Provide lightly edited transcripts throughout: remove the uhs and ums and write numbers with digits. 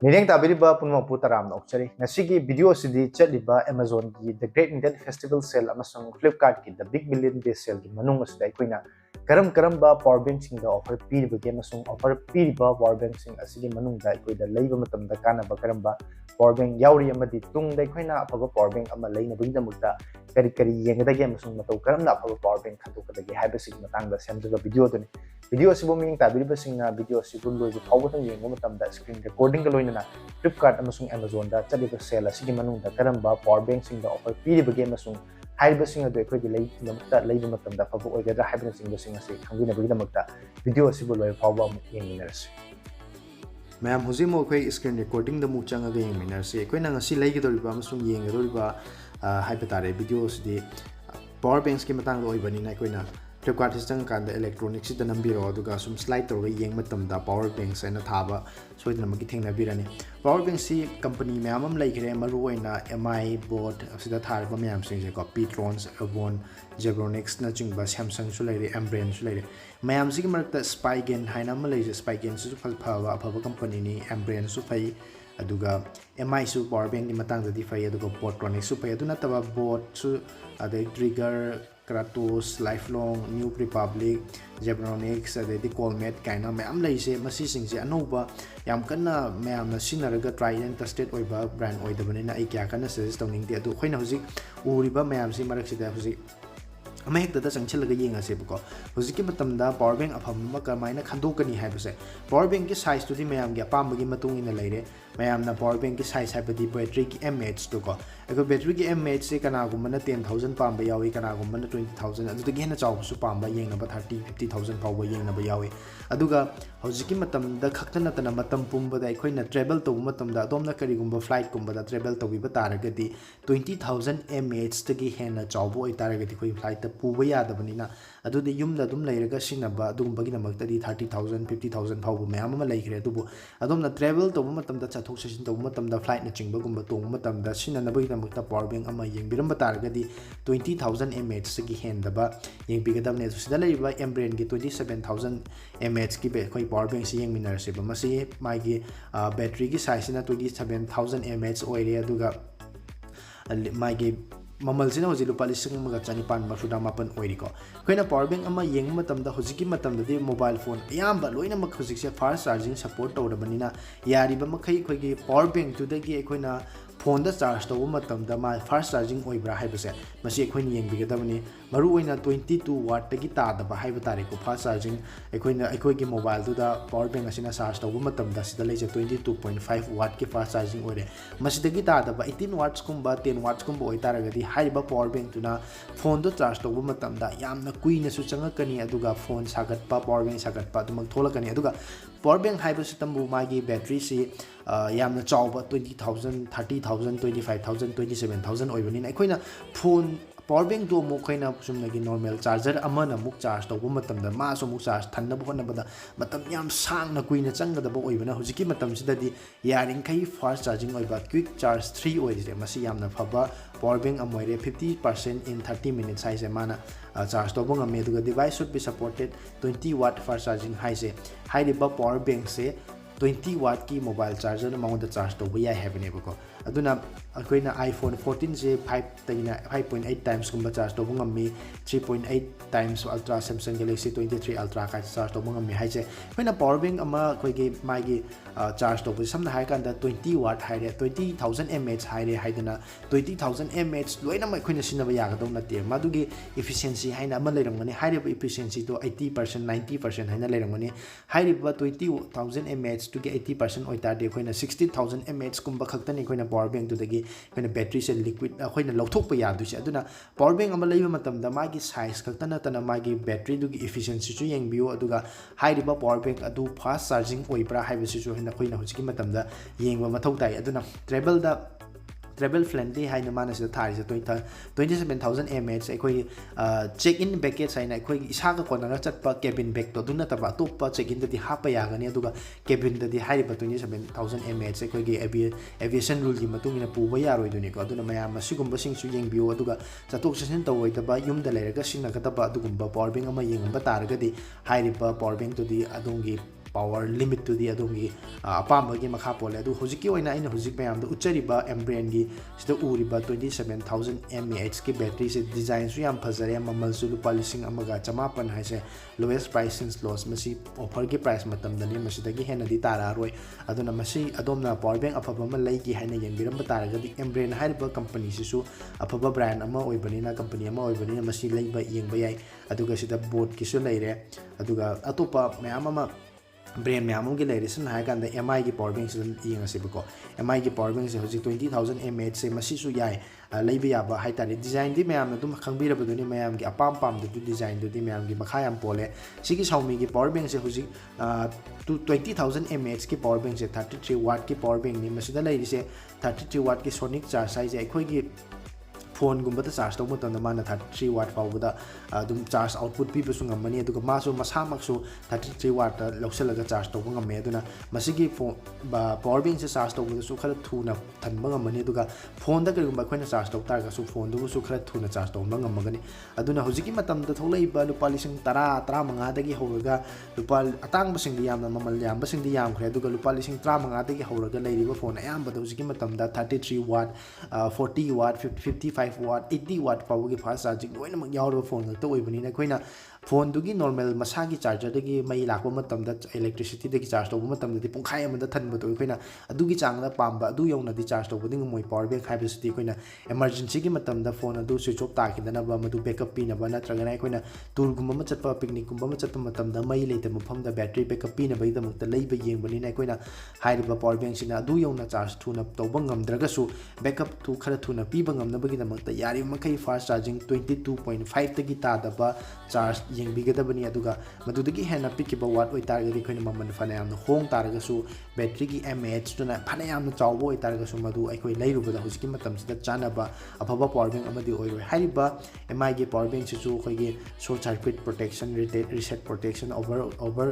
Mireng tabiriba punma putaram na okchari. Ngasigi video sidi chatliba Amazon ki The Great Indian Festival Sale amasung Flipkart ki The Big Billion Day Sale ki manung asida aikoina karam ba powerbank sing da offer piriba ge amasung offer piriba powerbank sing asigi manung da aikoida leiba matam da kanaba ba powerbank yauri amadi tung da aikoina afaba powerbank ama leina bugida mukta kari yengda ge amasung matau karamna afaba powerbank khandokada ge habasig matang da semjaba video doni video asibo ming tabiriba singna video asibo loibu phawbatang yengba matam da screen recording ga loinana Flipkart amasung Amazon da chaliba sale asigi manungda karamba powerbank sing da offer piribage amasung haiba sing adu ekoi lei damakta leiba matam da fabu oigadra haiba sing da sing ase khangina bagi damakta video asibo loi phawba yenginarse ma'am हुजी मो कोई screen recording the मुक चंगा game मिनर से कोई ना ngasi lai gedoriba amasung yengedoriba haipatare videos di power banks ki matang do ibani na koina Flipkart is kan electronics da nambiro aduga sum slide to yeng matam da power banks aina thaba soidna magi thengna birani power bank si company mayam am lai gre maru oina mi board sida thar ba mayam sing je ko Petrons Avon Zebronics na chingba Samsung su lai re Ambrane su lai re mayam si marakta Spygen haina am lai je Spygen su phal phaba afaba company ni Ambrane su phai aduga mi su power bank ni matang da di phai aduga Potronics su phai aduna taba board su adai trigger Kratos, Lifelong, New Republic, Zebronics, adedi Colmate kaina mayam leise masi singse anouba yam kana mayam na sinaraga try and tested oiba brand oidabani na ai kya kana suggest tawning de adu khoina hujik uriba mayam si marak sida hujik ama hekta da changchil ga yenga se buko hujik ki matam da power bank afam ma kamaina Khandokani haibase power bank ki size to di mayam gi apam gi matung ina leire mayam na power bank ki size haibadi battery ki mAh to ko ego battery ki mAh se kana gumna 10000 pamba yawi kana gumna 20000 adu gi hena chaw su pamba yengna ba 50000 pawba yengna ba yawi aduga hojiki matam da khaktana tana matam pumba da ikhoina travel to matam da domna kari gumba flight gumba da travel to biba taragadi 20000 mAh tagi hena chawbo itaragadi khoi flight ta puba yadabani adu de yumda dum leiraga sinaba dum bagi namakta di 30000 50000 pawba mayam ma leikre dubu adumna travel to matam da chathok sasin to matam da flight na chingba gumba to matam da sinana bagi namakta power bank ama yengbiram taragadi 20000 mAh tagi hendaba yengbigadamne sida leiba Ambrane gi 27000 mAh ki be khoi power bank si yeng minar se ba masi magi battery ki size na 27000 mAh oire aduga magi mamal sina hoji lupa lising maga chanipan mafuda mapan oiri ko koina power bank ama yeng matam da hojiki matam da di mobile phone ayamba loina mak hojik se fast charging support tawdabani na yari ba makhai khoi gi power bank tu da gi koina phone da charge to matam da ma fast charging oibra haibase masi khoini yengbigadabani maru oina 22 watt gi ta da ba haiba tare ko fast charging ekhoi gi mobile tu da power bank asina charge to matam da sida leje 22.5 watt ki fast charging oire masi da gi ta da ba 18 watts kumba 10 watts kumba oitara gadi haiba power bank tu na phone do charge to matam da yamna kuina su changakani aduga phone sagat pa power bank sagat pa dumak tholakani aduga power bank haiba sitambu magi battery si yamna chawba 20000 30000 25000 27000 oibani ekhoi na phone power bank do mo khoina sumnagi normal charger amana muk charge to matam da ma so muk charge thanna bu na bada matam yam sang na kuina changa da ba oibana hujiki matam sida di yaring kai fast charging oiba quick charge 3 oire masi yamna phaba power bank amoire 50% in 30 minutes size mana charge to bong ame duga device should be supported 20 watt fast charging high se high riba power bank se 20 watt ki mobile charger na mangda charge to ya have ne ko aduna akoina iPhone 14 je 5.8 times kumba charge to bong ame 3.8 times ultra Samsung Galaxy 23 ultra ka charge to bong ame hai je koina power bank ama koi ge mai ge charge to samna hai kan da 20 watt hai re 20000 mAh hai re haidana 20000 mAh loina mai khoina sinaba ya ga dong na te madugi efficiency haina ama leirangani hai re efficiency to 80% 90% haina leirangani hai re 20000 mAh to ge 80% oita de khoina 60000 mAh kumba khaktani khoina power bank to dagi khoina battery se liquid khoina lauthok pa ya du se aduna power bank ama leiba matam da magi size khaktana tana magi battery du gi efficiency chu yengbiu aduga hai riba power bank adu fast charging oibra haiba si chu hina khoina hujiki matam da yengba mathau tai aduna travel friendly haina mana sida thari se 27000 mAh ekoi check in package haina ekoi isa ka kona chatpa cabin bag to duna taba toppa check in di hapa ya gani aduga cabin di haiba 27000 mAh ekoi gi aviation rule gi matung ina puba ya roi duni ko aduna mayam sigumba sing su yengbiu aduga chatok chasin tawai taba yumda leiraga sinna ka taba adugumba power bank ama yengumba taragadi hairiba power bank to di adungi power limit to the adongi apambagi makha pole adu hojiki oina aina hojik mayam da uchariba embrain gi sida uriba 27000 mAh ki battery se design su yam phazare mamal su lupa lising amaga chamapan haise lowest price since loss masi offer gi price matam dani masi dagi hena di tara roi aduna masi adomna power bank afaba ma lei gi haina yengiram taraga di embrain haiba company si su afaba brand ama oibanina company ama oibanina masi leiba yengba yai aduga sida board ki su leire aduga atopa mayam ama brand mayamgi leire sin hai kan da mi gi power bank sin yeng ase bako mi gi power bank se hoji 20000 mAh se masi su yai leiba yaba hai tare design di mayam dum khangbira baduni mayam gi apam pam du design du di mayam gi makha yam pole sigi Xiaomi gi power bank se hoji 20000 mAh ki power bank se 33 watt ki power bank ni masi da leire se 33 watt ki sonic charge size ai gi phone gumba ta charge tawma tan mana 33 watt fawda dum charge output pi basu ngamani aduga masu masamak su 33 watt lokselaga charge tawba ngame aduna masigi phone power bank se charge tawba su khara thuna thanba ngamani aduga phone da gumba khoina charge taw tar ga su phone du su khara thuna charge tawba ngamagani aduna hojiki matam da tholai ba lupa lising 10 15 dagi horaga lupa atang basing di yamna mamal yam basing di yam khre aduga lupa lising 15 dagi horaga leiriba phone ayam ba hojiki matam da 33 watt 40 watt 55 watt 80 watt power gi fast charging loina mak yaw phone to oibani na khoina phone dugi normal masagi charger dagi mai lakba matam da electricity dagi charge to matam da pungkhai amada thanba to khoina adugi changna pamba adu yawna di charge to ding moi power bank khai bisi khoina emergency gi matam da phone adu switch off ta khidana ba madu backup pina ba natraga na khoina tour gumba ma chatpa picnic gumba ma chatpa matam da mai leita mafam da battery backup pina ba idam ta leiba yengbani na khoina hairiba power bank sina adu yawna charge thuna tawba ngamdraga su backup tu khara thuna piba ngamna bagi da makta yari makai fast charging 22.5 tagi ta da ba charge yengbigadabani aduga madudagi hena pikiba watt oi targadi khoina maman fanayam no hong taraga su battery gi mAh tuna fanayam no chawbo oi taraga su madu ai khoi leirubada husiki matam sida chanaba afaba power bank amadi oi roi hariba mi gi power bank su khoi gi short circuit protection reset protection over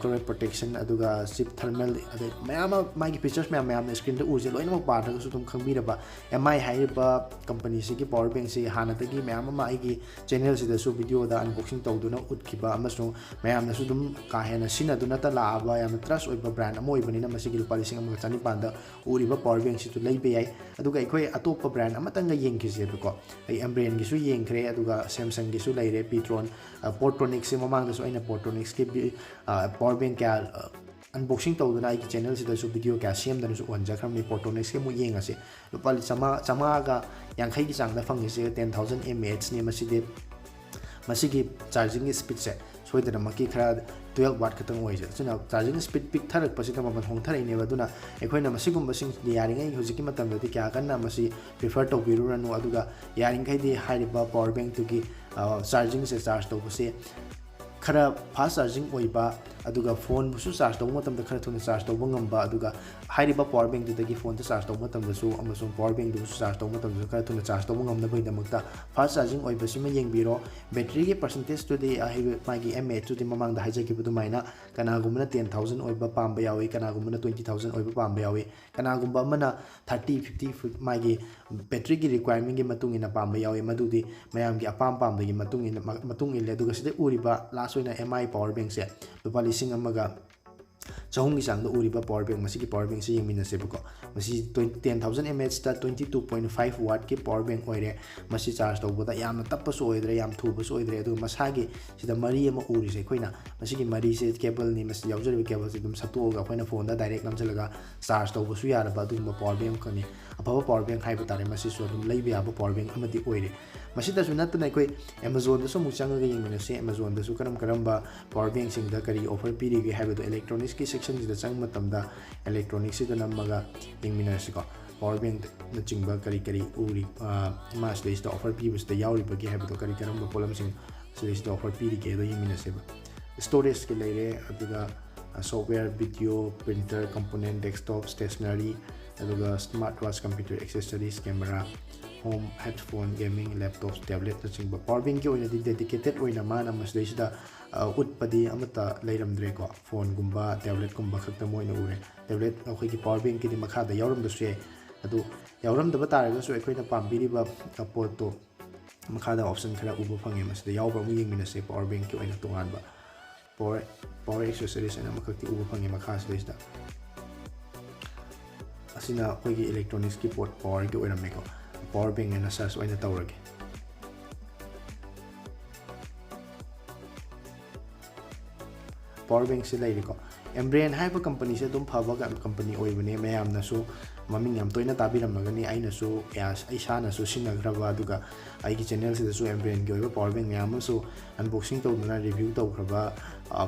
current protection aduga chip thermal ade mayama mai gi features mayam screen da uje loina mak pardaga su tum khangbiraba mi hariba company si gi power bank si hana tagi mayam ma ai gi channel sida su video da unboxing tawduna utkiba amasung mayamna su dum ka hena sina duna ta laaba yam trust oiba brand amoi banina masigi lupa lising amga chani panda uriba power bank si tu leibe yai aduga ikoi atopa brand amatanga yengki se ko ai ambrain gi su yengkhre aduga Samsung gi su leire Petron Portronics se mamang da su aina Portronics ke power bank ka unboxing tawduna ai channel sida su video ka sem da su onja khamni Portronics ke mu yenga se lupa chama ga yankhai gi changda fangi se 10000 mAh ni masidi masigi charging speed se soidana maki khara 12 watt khatang oi je chuna charging speed pick tharak pasida maman hong tharai ne baduna ekhoina masigum basing yaring ai hojiki matam da kya kanna masi prefer to biruranu aduga yaring khai di hariba power bank to gi charging se charge to se khara fast charging oiba aduga phone busu charge tawma matam da khara thuna charge tawba ngamba aduga hariba power bank dagi phone ta charge tawma matam da su amasung power bank du su charge tawma matam da khara thuna charge tawba ngamna bai damakta fast charging oiba sima yengbiro battery gi percentage to the magi mAh to the mamang da haja ki budu maina kana gumna 10000 oiba pamba yawi kana gumna 20000 oiba pamba yawi kana gumba mana 30 50 magi battery gi requirement gi matung ina pamba yawi madudi mayam gi apam pam gi matung ile aduga sida uriba last oina mi power bank se lupa lising amaga chahungi sang da uriba power bank masigi power bank se yengmina se bako masi 10000 mAh ta 22.5 watt ki power bank oire masi charge tawbada yamna tappa so oidre yam thuba so oidre adu masagi sida mari ama uri se khoina masigi mari se cable ni masi yaujari cable se dum satu ga khoina phone da direct namchalaga charge tawba su yara ba dum power bank kani afaba power bank haiba tare masi so dum leibe aba power bank amadi oire masi da su natna koi Amazon da so mu changa ga yengmina se Amazon da su karam ba power bank sing da kari offer piri ge haiba do electronics ki section da chang matam da electronics da namaga yengmina se ko power bank na chingba kari uri mas da offer pibus da yauri ba ge haiba do kari karam ba potlamsing so da offer piri ge do yengmina se ba storage ke leire aduga software video printer component desktop stationery aduga smartwatch computer accessories camera home headphone gaming laptops tablet na chingba power bank ki oina di dedicated oina mana masda utpadi amata leiramdre ko phone gumba tablet gumba khakta moina ure tablet akhoi ki power bank ki di makha da yauram da su adu yauram da batare ga su ekhoina pambiri ba pot to makha da option khara ubu phange masda yauba mu yengmina se power bank ki oina tongan ba power accessories ana makakti uba phangi makha sida asina koigi electronics ki port power ki oiram ko power bank ana search oina tawrage power bank se lai ko Embrain haiba company se dum phaba company oibane mayamna su maming yam toina tabiramagani aina su aisana su sinagraba aduga aigi channel se su Embrain gi oiba power bank yam su unboxing tawduna review tawkraba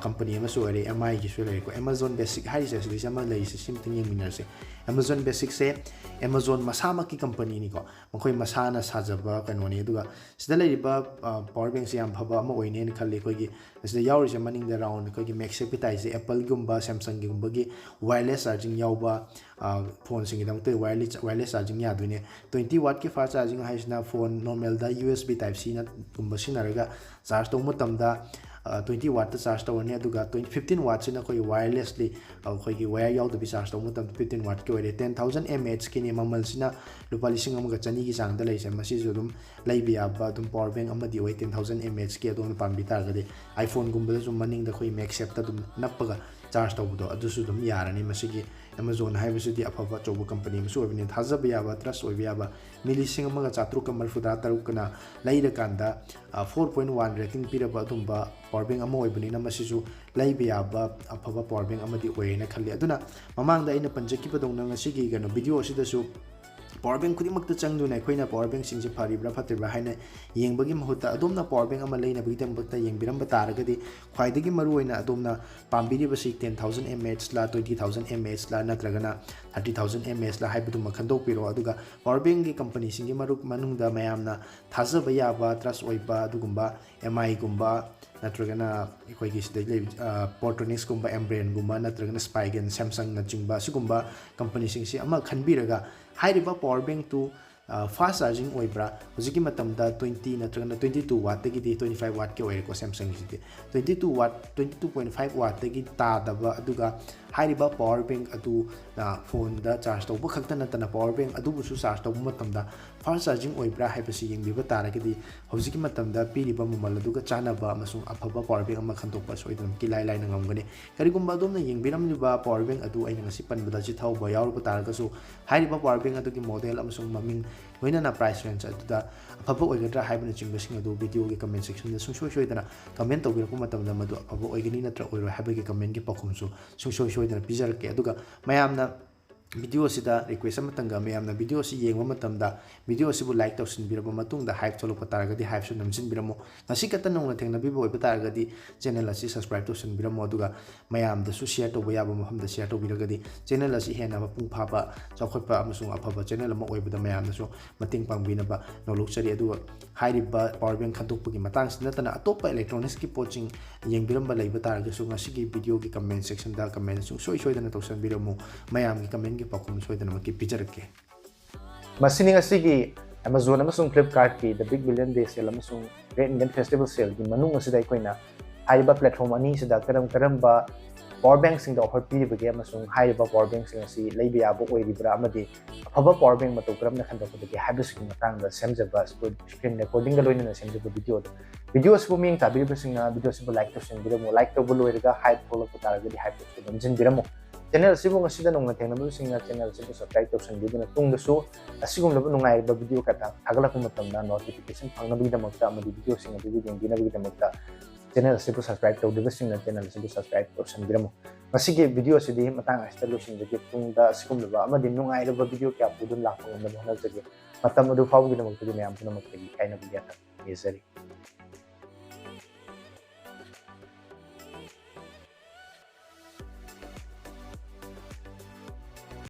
company ama su are mi gi su lai ko Amazon basic hari se se ama lai se simting yeminar se Amazon basic se Amazon masama ki company ni ko makoi masana sajaba kanoni aduga sida lai ba power bank se yam phaba ama oine ni khalle ko gi sida yauri se maning da round ko gi max se Apple gumba Samsung gumba gi wireless charging yauba phone sing dang te wireless charging ya duine 20 watt ki fast charging haisna phone normal da USB type C na gumba sinaraga charge to mutam da 20 watt ta charge tawani aduga 15 watt sina koi wirelessly koi gi wire yaw da bi charge to mutam 15 watt ki ore 10000 mAh ki ni mamal sina lupa lising amaga chani gi sang da lai se masi ju dum Leiba Yaba dum power bank amadi oi 10000 mAh ki adon pambi tar ga de iPhone gumba ju maning da koi max set ta dum nappaga charge tawdo adusu dum yarani masigi Amazon haibasudi afaba chobu company musu obini thazaba yaba trust oiba yaba milising amaga chatru kamal fuda tarukana laida kanda 4.1 rating piraba dumba power bank amo oibani na masisu Leiba Yaba afaba power bank amadi oina khalli aduna mamangda ina panjaki padongna ngasigi gano video sidasu power bank kudi makta changdu na khoina power bank singje pharibra phatibra haina yengbagi mahuta adomna power bank ama leina bigi tambakta yengbiram bataragadi khwaidagi maru oina adomna pambiri basi 10000 mAh la 20000 mAh la natragana 30000 mAh la haibudu makhandok piro aduga power bank gi company singge maruk manungda mayamna thazaba yaba trust oiba adugumba mi gumba natragana ikoi gi sida Portronics gumba Embrain gumba natragana Spigen Samsung na chingba sigumba company singsi ama khanbiraga hairiba power bank to fast charging oibra hojiki matamda 20 natragana 22 watt tagi 25 watt ke oirko Samsung gi 22 watt 22.5 watt tagi ta daba aduga hairiba power bank adu phone da charge tawba khakta natana power bank adu busu charge tawba matamda fast charging oibra haibasi yengbiba taragadi hojiki matamda piriba mumal aduga chanaba amasung afaba power bank ama khandokpa soidam ki lai lai ngamgani karigumba adomna yengbiram liba power bank adu aina ngasi panbada chi thauba yaurba taragasu hairiba power bank adu ki model amasung maming loinana price range aduda afaba oigadra haibana chingbasing adu video gi comment section da sungsoi soidana comment tawbirako matamda madu afaba oigani natra oiro haibagi comment gi pakhumsu sungsoi soidana pijarke aduga mayamna video sida request amatanga mayamna video si yengwa matamda video sibu like tawsin biraba matungda hype cholokpa taragadi hype su namjin biramo nasi kata nongna thengna bibo oiba taragadi channel asi subscribe tawsin biramo aduga mayamda su share tawba yaba mafamda share tawbiragadi channel asi hena mapung phaba chawkhotpa amasung afaba channel ama oibada mayamna su mating pangbinaba nolokchari aduga hairiba power bank khandokpagi matang sinatana atopa electronics ki poching yengbiramba leiba taragasu ngasigi video ki comment section da comment su soi soidana tawsan biramo mayamgi comment gi pakum soidana maki pijarke masini ngasigi Amazon amasung Flipkart ki the big billion day sale amasung Great Indian Festival sale gi manung asida koina haiba platform ani sida karam ba power bank sing da offer piribage amasung haiba power bank sing asi Leiba Yaba oiribra amadi afaba power bank matu karam na khandokudagi haibasing matang da semjaba screen recording da loinana semjaba video sibu ming tabiribra singna video sibu like to sing biramo like to buloiraga hype follow ko taragadi hype to namjin biramo channel sibu ngasida nongna thengna singna channel sibu subscribe to sing biduna tungdasu asigum laba nungai ba video kata thagala ko matamna notification phangna bigi damakta amadi video sing adu yengina bigi damakta channel sibu subscribe to diba singna channel sibu subscribe to sing biramo masigi video sidi matang asta lo sing jage tungda asigum laba amadi nungai ba video kya pudun lakong amadi hona jage matam adu fawu gi damakta ni am puna makti kaina bigi ata yesari